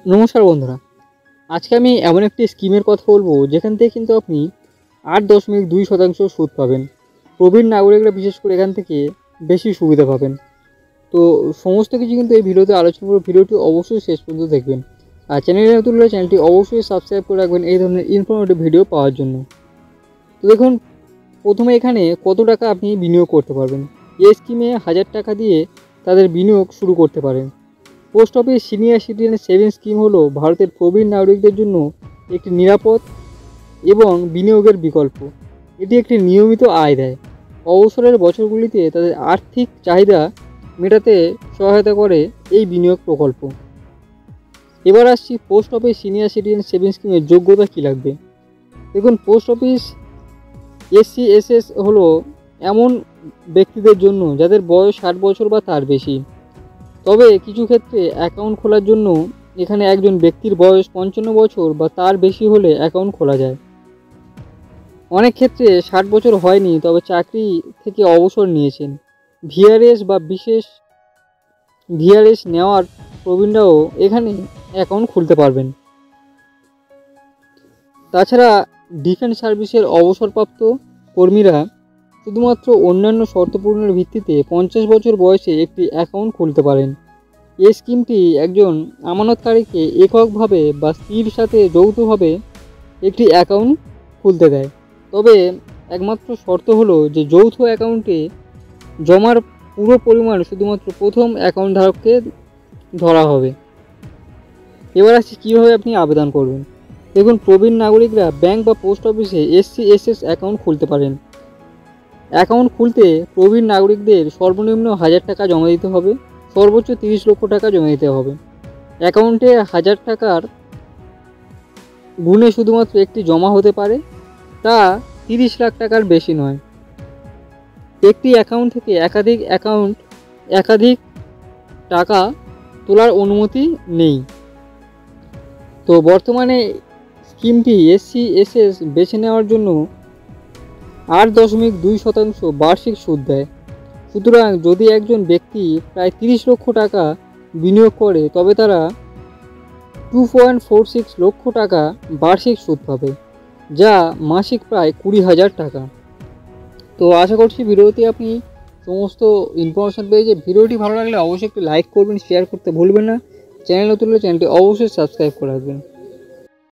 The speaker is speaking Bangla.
নমস্কার বন্ধুরা, আজকে আমি এমন একটি স্কিমের কথা বলবো যেখান থেকে কিন্তু আপনি 8.2% সুদ পাবেন। প্রবীণ নাগরিকরা বিশেষ করে এখান থেকে বেশি সুবিধা পাবেন। তো সমস্ত কিছু কিন্তু এই ভিডিওতে আলোচনা করব। ভিডিওটি অবশ্যই শেষ পর্যন্ত দেখবেন। আর চ্যানেলে নতুন হলে চ্যানেলটি অবশ্যই সাবস্ক্রাইব করে রাখবেন এই ধরনের ইনফরমেটিভ ভিডিও পাওয়ার জন্য। তো দেখুন, প্রথমে এখানে কত টাকা আপনি বিনিয়োগ করতে পারবেন। এই স্কিমে 1000 টাকা দিয়ে তাদের বিনিয়োগ শুরু করতে পারেন। Post office senior citizen savings scheme হলো ভারতের প্রবীণ নাগরিকদের জন্য একটি নিরাপদ এবং বিনিয়োগের বিকল্প। এটি একটি নিয়মিত আয় দেয়। অবসরের বছরগুলিতে তাদের আর্থিক চাহিদা মেটাতে সহায়তা করে এই বিনিয়োগ প্রকল্প। এবার আসছি post office senior citizen savings স্কিমের যোগ্যতা কী লাগবে। দেখুন, পোস্ট অফিস SCSS হলো এমন ব্যক্তিদের জন্য যাদের বয়স 60 বছর বা তার বেশি। তবে কিছু ক্ষেত্রে অ্যাকাউন্ট খোলার জন্য এখানে একজন ব্যক্তির বয়স 55 বছর বা তার বেশি হলে অ্যাকাউন্ট খোলা যায়। অনেক ক্ষেত্রে 60 বছর হয়নি তবে চাকরি থেকে অবসর নিয়েছেন, VRS বা বিশেষ VRS নেওয়ার প্রবীণরাও এখানে অ্যাকাউন্ট খুলতে পারবেন। তাছাড়া ডিফেন্স সার্ভিসের অবসরপ্রাপ্ত কর্মীরা শুধুমাত্র অন্যান্য শর্ত পূরণের ভিত্তিতে 50 বছর বয়সে একটি অ্যাকাউন্ট খুলতে পারেন। এই স্কিমটি একজন আমানতকারীকে এককভাবে বা স্ত্রীর সাথে যৌথভাবে একটি অ্যাকাউন্ট খুলতে দেয়। তবে একমাত্র শর্ত হলো যে যৌথ অ্যাকাউন্টে জমার পুরো পরিমাণ শুধুমাত্র প্রথম অ্যাকাউন্ট ধারককে ধরা হবে। এবার আসছি কীভাবে আপনি আবেদন করবেন। দেখুন, প্রবীণ নাগরিকরা ব্যাংক বা পোস্ট অফিসে SCSS অ্যাকাউন্ট খুলতে পারেন। অ্যাকাউন্ট খুলতে প্রবীণ নাগরিকদের সর্বনিম্ন 1000 টাকা জমা দিতে হবে, সর্বোচ্চ 30 লক্ষ টাকা জমা দিতে হবে। অ্যাকাউন্টে 1000 টাকার গুণে শুধুমাত্র একটি জমা হতে পারে, তা 30 লাখ টাকার বেশি নয়। একটি অ্যাকাউন্ট থেকে একাধিক টাকা তোলার অনুমতি নেই। তো বর্তমানে স্কিমটি SCSS বেছে নেওয়ার জন্য 8.2% বার্ষিক সুদ দেয়। সুতরাং যদি একজন ব্যক্তি প্রায় 30 লক্ষ টাকা বিনিয়োগ করে তবে তারা 2.46 লক্ষ টাকা বার্ষিক সুদ পাবে, যা মাসিক প্রায় 20,000 টাকা। তো আশা করছি ভিডিওতে আপনি সমস্ত ইনফরমেশান পেয়েছে। ভিডিওটি ভালো লাগলে অবশ্যই একটি লাইক করবেন, শেয়ার করতে ভুলবেন না। চ্যানেল নতুন হলে চ্যানেলটি অবশ্যই সাবস্ক্রাইব করে রাখবেন।